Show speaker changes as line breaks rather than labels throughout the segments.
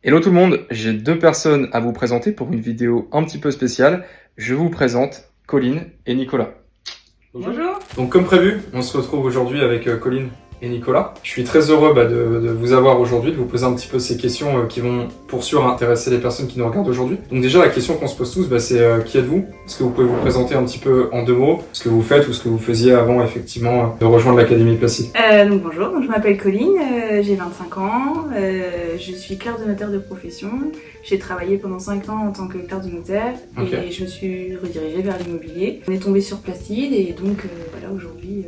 Hello tout le monde, j'ai deux personnes à vous présenter pour une vidéo un petit peu spéciale. Je vous présente Colline et Nicolas.
Bonjour.
Donc comme prévu, on se retrouve aujourd'hui avec Colline et Nicolas. Je suis très heureux de vous avoir aujourd'hui, de vous poser un petit peu ces questions qui vont pour sûr intéresser les personnes qui nous regardent aujourd'hui. Donc déjà la question qu'on se pose tous, c'est qui êtes-vous? Est-ce que vous pouvez vous présenter un petit peu en deux mots, ce que vous faites ou ce que vous faisiez avant effectivement de rejoindre l'Académie Placide?
Donc bonjour, je m'appelle Colline, j'ai 25 ans, je suis clerc de notaire de profession. J'ai travaillé pendant 5 ans en tant que clerc de notaire et je me suis redirigée vers l'immobilier. On est tombé sur Placide et donc voilà, aujourd'hui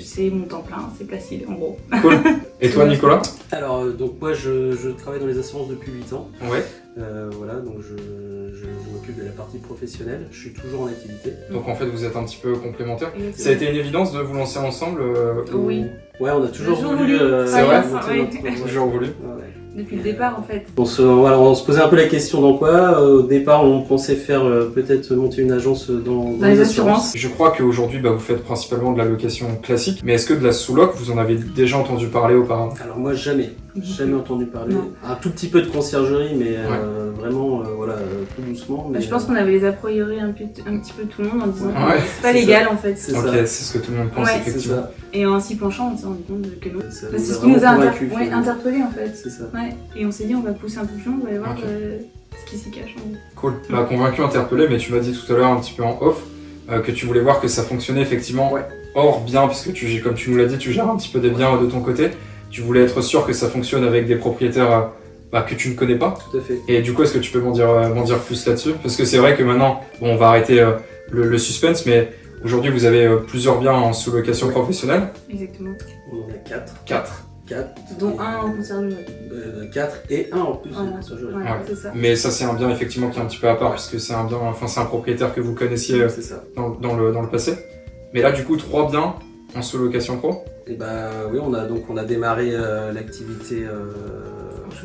c'est mon temps plein, c'est Placide en gros.
Cool. Et toi Nicolas?
Alors donc moi je travaille dans les assurances depuis 8 ans.
Ouais.
Voilà, donc je m'occupe de la partie professionnelle, je suis toujours en activité.
Donc en fait vous êtes un petit peu complémentaires. Ça a été une évidence de vous lancer ensemble
Oui.
Ouais, on a toujours voulu
c'est vrai,
toujours voulu.
Depuis le départ en fait.
On se posait un peu la question dans quoi. Au départ on pensait faire peut-être monter une agence dans les assurances.
Je crois qu'aujourd'hui vous faites principalement de la location classique, mais est-ce que de la sous-loc vous en avez déjà entendu parler auparavant?
Alors moi jamais entendu parler. Non. Un tout petit peu de conciergerie mais vraiment voilà tout doucement. Mais
je pense qu'on avait les a priori un petit peu tout le monde en disant
que
c'est pas légal en fait.
C'est c'est ce que tout le monde pense effectivement.
Et en s'y penchant on s'est rendu compte que non.
C'est
ce qui nous a interpellés en fait.
C'est ça.
Ouais. Et on s'est dit on va pousser un peu plus loin, on va aller voir ce qui s'y cache en gros.
Cool. Convaincu, interpellé, mais tu m'as dit tout à l'heure un petit peu en off que tu voulais voir que ça fonctionnait effectivement hors bien, puisque comme tu nous l'as dit, tu gères un petit peu des biens de ton côté. Tu voulais être sûr que ça fonctionne avec des propriétaires que tu ne connais pas.
Tout à fait.
Et du coup, est-ce que tu peux m'en dire plus là-dessus? Parce que c'est vrai que maintenant, on va arrêter le suspense, mais aujourd'hui, vous avez plusieurs biens en sous-location professionnelle.
Exactement.
On en a 4.
4. Dont un en conciergerie.
4 et 1 en plus en conciergerie.
C'est ça.
Mais ça, c'est un bien effectivement qui est un petit peu à part, puisque c'est un bien, c'est un propriétaire que vous connaissiez dans le passé. Mais là, du coup, 3 biens en sous-location pro.
Et oui, on a démarré l'activité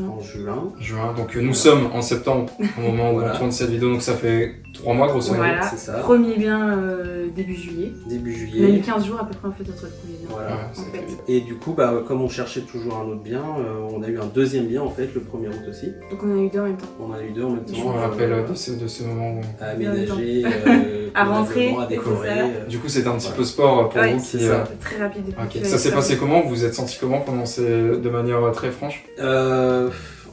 en juin.
Donc nous sommes en septembre au moment où on tourne cette vidéo, donc ça fait 3 mois grosso modo.
Voilà, c'est ça. Premier bien début juillet. On a eu 15 jours à peu près en fait notre premier bien.
Voilà, en fait. Et du coup, comme on cherchait toujours un autre bien, on a eu un deuxième bien en fait, le 1er août aussi.
Donc on a eu 2 en même temps.
Je me rappelle de ce moment où...
À aménager,
à rentrer,
à décorer.
Du coup c'était un petit peu sport pour vous qui...
très rapide.
Ça s'est passé comment? Vous vous êtes senti comment pendant de manière très franche?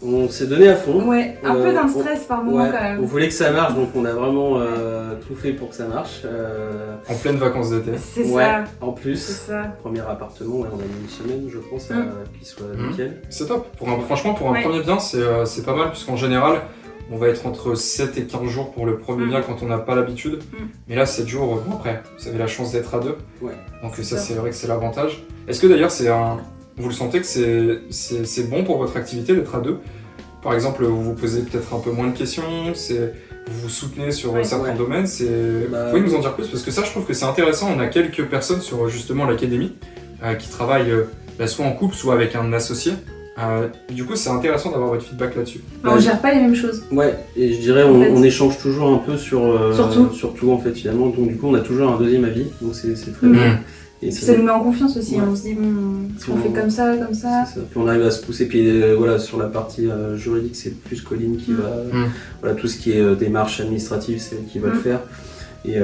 On s'est donné à fond.
Ouais, un peu d'un stress par moment quand même.
On voulait que ça marche, donc on a vraiment tout fait pour que ça marche.
En pleine vacances d'été.
C'est ça.
En plus,
ça.
Premier appartement, on a mis une semaine je pense qu'il soit nickel.
C'est top. Franchement pour un premier bien c'est pas mal, puisqu'en général on va être entre 7 et 15 jours pour le premier bien quand on n'a pas l'habitude. Mais là 7 jours, après vous avez la chance d'être à 2. Donc ça c'est vrai que c'est l'avantage. Est-ce que d'ailleurs vous le sentez que c'est bon pour votre activité d'être à 2? Par exemple, vous vous posez peut-être un peu moins de questions, vous vous soutenez sur certains domaines. Vous pouvez nous en dire plus? Parce que ça, je trouve que c'est intéressant. On a quelques personnes sur justement l'académie qui travaillent soit en couple, soit avec un associé. Du coup, c'est intéressant d'avoir votre feedback là-dessus.
On gère pas les mêmes choses.
Ouais, et je dirais on échange toujours un peu sur tout en fait finalement. Donc du coup, on a toujours un deuxième avis, donc c'est très bien.
Et ça nous met en confiance aussi, on se dit si on fait comme ça.
Puis on arrive à se pousser, puis sur la partie juridique c'est plus Colline qui va, tout ce qui est démarche administrative c'est elle qui va le faire. Et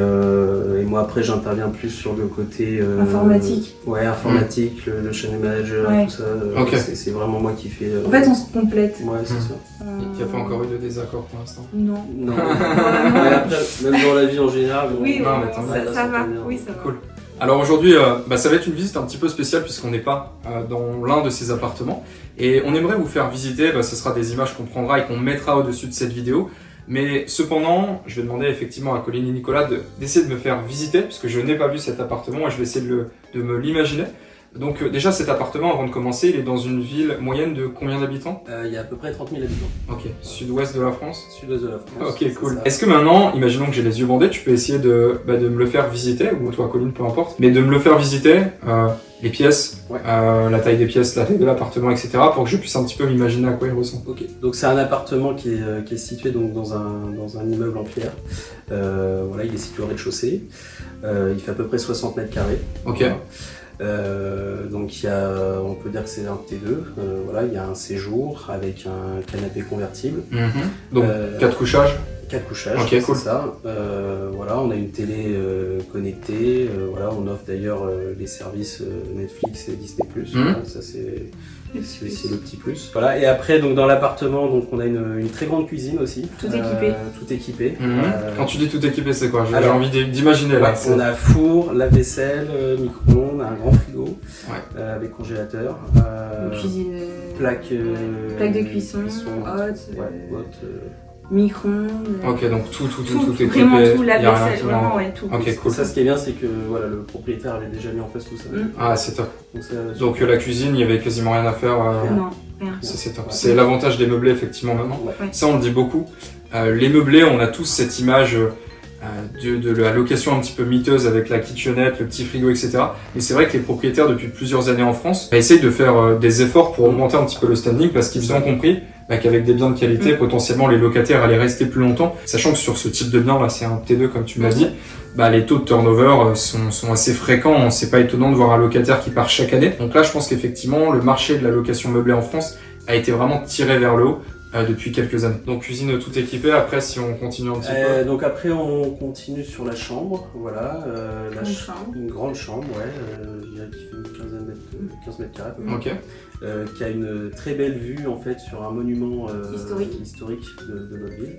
moi après j'interviens plus sur le côté
informatique.
Informatique, le channel manager, tout ça. C'est vraiment moi qui fais.
En fait on se complète.
Ouais, c'est ça.
Il n'y a pas encore eu de désaccord pour l'instant?
Non.
Après, même dans la vie en général.
Ça va. Oui, ça va.
Cool. Alors aujourd'hui, ça va être une visite un petit peu spéciale puisqu'on n'est pas dans l'un de ces appartements. Et on aimerait vous faire visiter, ce sera des images qu'on prendra et qu'on mettra au-dessus de cette vidéo. Mais cependant, je vais demander effectivement à Colline et Nicolas d'essayer de me faire visiter, puisque je n'ai pas vu cet appartement et je vais essayer de me l'imaginer. Donc déjà cet appartement, avant de commencer, il est dans une ville moyenne de combien d'habitants?
Il y a à peu près 30 000 habitants.
Ok, sud-ouest de la France?
Sud-ouest de la France.
Ok, cool. Est-ce que maintenant, imaginons que j'ai les yeux bandés, tu peux essayer de me le faire visiter, ou toi Colline, peu importe, mais de me le faire visiter, les pièces, la taille des pièces, la taille de l'appartement, etc., pour que je puisse un petit peu m'imaginer à quoi il ressemble.
Ok, donc c'est un appartement qui est situé donc, dans un immeuble en pierre. Il est situé au rez-de-chaussée. Il fait à peu près 60 mètres carrés.
Ok.
Donc on peut dire que c'est un T2. Voilà, il y a un séjour avec un canapé convertible.
Donc 4 couchages.
4 couchages,
okay, cool.
C'est ça. Voilà, on a une télé connectée. Voilà, on offre d'ailleurs les services Netflix et Disney+. Voilà, ça c'est le petit plus. Voilà, et après donc dans l'appartement, donc on a une très grande cuisine aussi.
Tout équipé.
Tout équipé.
Quand tu dis tout équipé, c'est quoi? J'ai envie d'imaginer là.
On a four, lave-vaisselle, micro-ondes, un grand frigo avec congélateur.
Une cuisine.
Plaque
de cuisson, haute. Micro-ondes.
Ok, donc tout équipé.
Vraiment tout, la vaisselle, vraiment, tout.
Ok, cool.
Ça, ce qui est bien, c'est que voilà, le propriétaire avait déjà mis en place tout ça.
Ah, c'est top. Donc la cuisine, il y avait quasiment rien à faire.
Non, rien.
Ça, c'est top. C'est l'avantage des meublés, effectivement, maintenant.
Ouais.
Ça, on le dit beaucoup. Les meublés, on a tous cette image de la location un petit peu miteuse avec la kitchenette, le petit frigo, etc. Mais c'est vrai que les propriétaires, depuis plusieurs années en France, essayent de faire des efforts pour augmenter un petit peu le standing parce qu'ils ont compris qu'avec des biens de qualité, potentiellement les locataires allaient rester plus longtemps. Sachant que sur ce type de bien, là c'est un T2 comme tu m'as dit, les taux de turnover sont assez fréquents. C'est pas étonnant de voir un locataire qui part chaque année. Donc là, je pense qu'effectivement, le marché de la location meublée en France a été vraiment tiré vers le haut depuis quelques années. Donc cuisine tout équipée. Après, si on continue un petit peu.
Donc après, on continue sur la chambre. Voilà, une grande chambre, je dirais qu'il fait une 15 mètres carrés.
Ok.
Qui a une très belle vue en fait sur un monument historique de notre ville.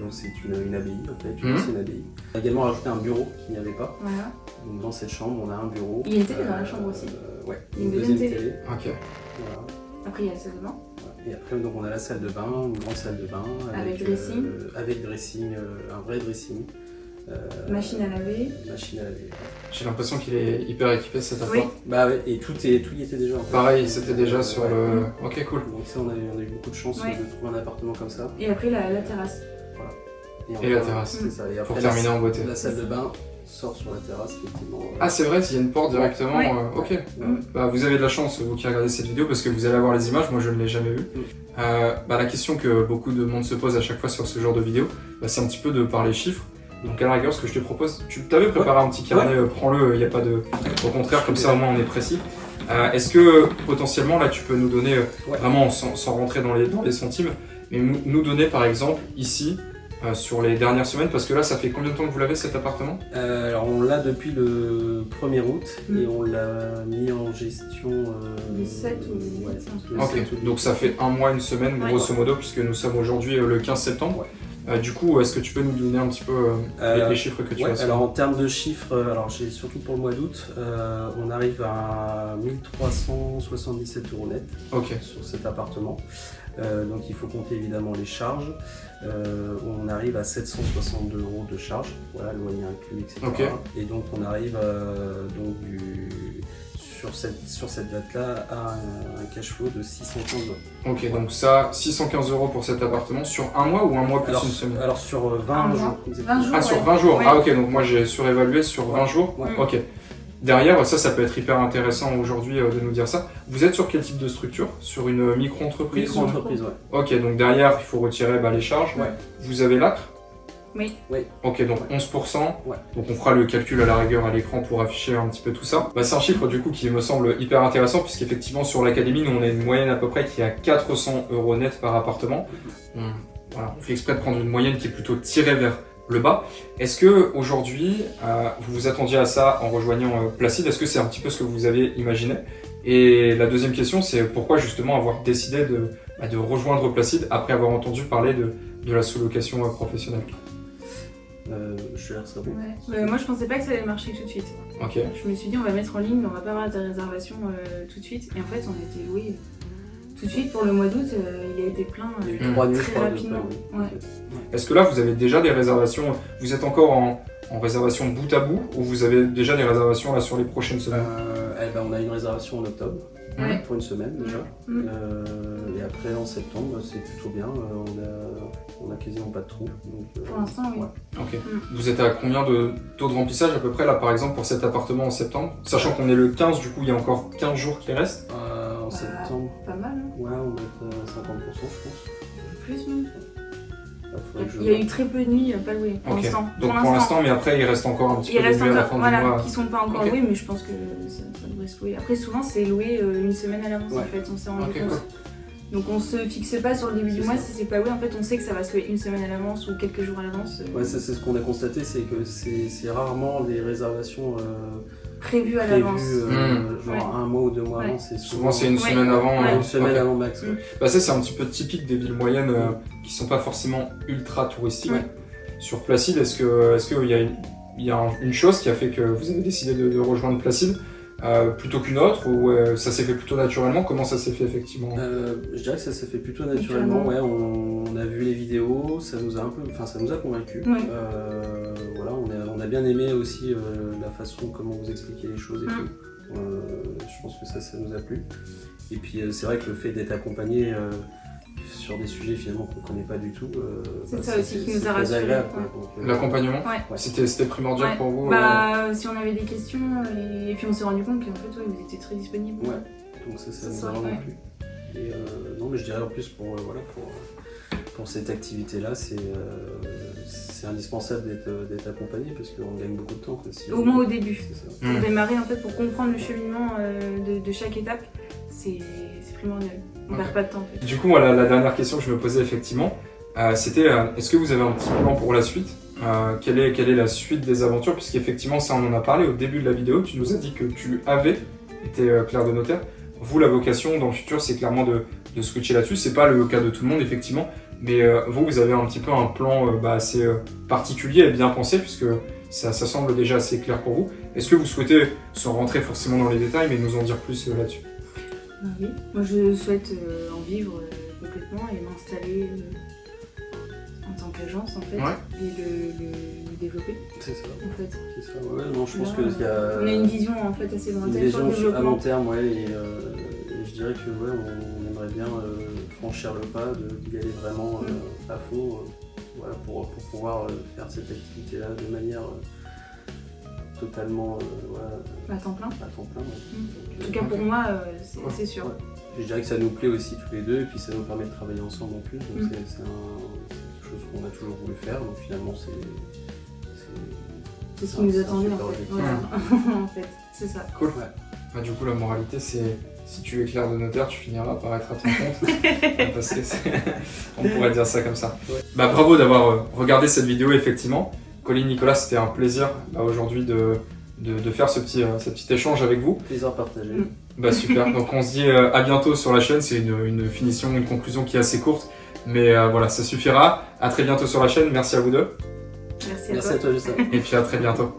Donc c'est une abbaye en fait, c'est une abbaye. On a également rajouté un bureau qu'il n'y avait pas.
Voilà.
Donc dans cette chambre, on a un bureau.
Il y a une télé dans la chambre aussi.
Ouais,
une deuxième télé.
Ok.
Voilà.
Après, il y a la salle de bain.
Et après, donc, on a la salle de bain, une grande salle de bain.
Avec dressing.
Avec dressing, un vrai dressing.
Machine à laver.
J'ai l'impression qu'il est hyper équipé cet appart.
Oui.
Bah ouais, et tout y était déjà en fait.
Pareil, c'était déjà sur le... Ok, cool.
Donc ça, on a eu beaucoup de chance de trouver un appartement comme ça.
Et après, la terrasse.
Voilà.
Et la terrasse.
C'est ça. Et après,
pour terminer en beauté.
La salle de bain sort sur la terrasse, effectivement.
Ah, c'est vrai, s'il y a une porte directement. Ok. Bah, vous avez de la chance, vous qui regardez cette vidéo, parce que vous allez avoir les images. Moi, je ne l'ai jamais vu. La question que beaucoup de monde se pose à chaque fois sur ce genre de vidéo, c'est un petit peu de parler chiffres. Donc à la rigueur, ce que je te propose, tu t'avais préparé un petit carnet, prends-le, il n'y a pas de... Au contraire, comme ça au moins on est précis. Est-ce que potentiellement là tu peux nous donner, vraiment sans rentrer dans les centimes, mais nous donner par exemple ici, sur les dernières semaines, parce que là ça fait combien de temps que vous l'avez cet appartement?
Alors on l'a depuis le 1er août et on l'a mis en gestion...
le 7 ou le 7.
Ok, donc ça fait un mois, une semaine grosso modo, puisque nous sommes aujourd'hui le 15 septembre. Du coup, est-ce que tu peux nous donner un petit peu les chiffres que tu as?
Alors en termes de chiffres, j'ai surtout pour le mois d'août, on arrive à 1377 € net sur cet appartement. Donc il faut compter évidemment les charges. On arrive à 762 € de charges, voilà, loyer inclus, etc. Et donc on arrive sur cette date-là à un cash flow de 615 €.
Ok, donc ça, 615 € pour cet appartement sur un mois ou un mois plus une semaine?
Alors sur 20 jours.
20 jours.
Ah, sur 20 jours. Ah ok, donc moi j'ai surévalué sur 20 jours. Ok. Derrière, ça peut être hyper intéressant aujourd'hui de nous dire ça. Vous êtes sur quel type de structure? Sur une micro-entreprise?
Micro-entreprise,
Ok, donc derrière, il faut retirer les charges. Vous avez l'ACRE?
Oui.
Ok, donc 11%. Donc on fera le calcul à la rigueur à l'écran pour afficher un petit peu tout ça. C'est un chiffre du coup qui me semble hyper intéressant puisqu'effectivement sur l'académie, nous on a une moyenne à peu près qui est à 400 € net par appartement. On fait exprès de prendre une moyenne qui est plutôt tirée vers le bas. Est-ce que aujourd'hui, vous vous attendiez à ça en rejoignant Placide? Est-ce que c'est un petit peu ce que vous avez imaginé? Et la deuxième question, c'est pourquoi justement avoir décidé de rejoindre Placide après avoir entendu parler de la sous-location professionnelle?
Je vais ça bon.
Moi je pensais pas que ça allait marcher tout de suite. Je me suis dit on va mettre en ligne, mais on va pas avoir des réservations tout de suite. Et en fait on a été loué tout de suite pour le mois d'août, il a été plein très rapidement.
Est-ce que là vous avez déjà des réservations? Vous êtes encore en réservation bout à bout ou vous avez déjà des réservations là sur les prochaines semaines?
On a une réservation en octobre. Pour une semaine déjà. Et après en septembre, c'est plutôt bien. On a quasiment pas de trous.
Pour l'instant, oui.
Ok. Vous êtes à combien de taux de remplissage à peu près là par exemple pour cet appartement en septembre? Sachant qu'on est le 15, du coup il y a encore 15 jours qui restent.
En septembre.
Pas mal.
Ouais, on va être à 50% je pense.
Plus même. Il y a eu très peu de nuits pas louées pour l'instant.
Donc pour l'instant, mais après il reste encore un petit peu de nuits à la fin du mois.
Qui sont pas encore louées, mais je pense que ça devrait se louer. Après souvent c'est loué une semaine à l'avance en fait, on s'est rendu compte. Donc on se fixe pas sur le début du mois si c'est pas loué, en fait on sait que ça va se louer une semaine à l'avance ou quelques jours à l'avance.
Ouais, ça c'est ce qu'on a constaté, c'est que c'est rarement des réservations
prévues à l'avance.
Genre un mois ou 2 mois avant, c'est
souvent c'est une semaine avant.
Une semaine avant max.
Bah ça c'est un petit peu typique des villes moyennes qui sont pas forcément ultra touristiques. Sur Placide, est-ce qu'il y a une chose qui a fait que vous avez décidé de rejoindre Placide plutôt qu'une autre, ou ça s'est fait plutôt naturellement? Comment ça s'est fait effectivement?
Je dirais que ça s'est fait plutôt naturellement. Ouais, on a vu les vidéos, ça nous a convaincus. Voilà, on a bien aimé aussi la façon comment vous expliquez les choses et tout. Je pense que ça nous a plu. Et puis c'est vrai que le fait d'être accompagné sur des sujets finalement qu'on connaît pas du tout,
c'est ça aussi qui nous a rassurés.
L'accompagnement, c'était primordial pour vous?
Si on avait des questions, et puis on s'est rendu compte qu'en fait vous étiez très disponible.
Ouais, donc ça nous a vraiment plu. Et non, mais je dirais en plus pour cette activité-là, c'est indispensable d'être accompagné parce qu'on gagne beaucoup de temps.
Au moins au début. Pour démarrer, en fait, pour comprendre le cheminement de chaque étape, c'est primordial. On perd pas de temps. En fait.
Du coup, moi, la dernière question que je me posais effectivement, c'était est-ce que vous avez un petit plan pour la suite? Quelle est la suite des aventures? Puisqu'effectivement, ça on en a parlé au début de la vidéo, tu nous as dit que tu avais été clerc de notaire. Vous, la vocation dans le futur, c'est clairement de switcher là-dessus. C'est pas le cas de tout le monde, effectivement, mais vous avez un petit peu un plan assez particulier et bien pensé, puisque ça semble déjà assez clair pour vous. Est-ce que vous souhaitez, sans rentrer forcément dans les détails, mais nous en dire plus là-dessus?
Oui, moi je souhaite en vivre complètement et m'installer en tant qu'agence en fait, et le développer.
C'est ça.
En fait.
C'est ça. Ouais, non, je pense qu'il y a.
On a une vision en fait assez lointaine.
Une vision à long terme, et je dirais que on aimerait bien franchir le pas, d'y aller vraiment à fond, pour pouvoir faire cette activité-là de manière totalement
à temps plein.
En
tout cas pour moi, c'est sûr.
Ouais. Je dirais que ça nous plaît aussi tous les deux et puis ça nous permet de travailler ensemble en plus. Donc c'est quelque chose qu'on a toujours voulu faire. Donc finalement
c'est ce qui nous attendait en fait. Voilà. En fait, c'est ça.
Cool. Ouais. Du coup la moralité c'est si tu es clerc de notaire, tu finiras par être à ton compte. Parce que on pourrait dire ça comme ça. Ouais. Bravo d'avoir regardé cette vidéo effectivement. Colline, Nicolas, c'était un plaisir aujourd'hui de faire ce petit échange avec vous.
Plaisir partagé.
Super, donc on se dit à bientôt sur la chaîne, c'est une finition, une conclusion qui est assez courte, mais voilà, ça suffira. À très bientôt sur la chaîne, merci à vous deux.
Merci à toi,
Justin.
Et puis à très bientôt.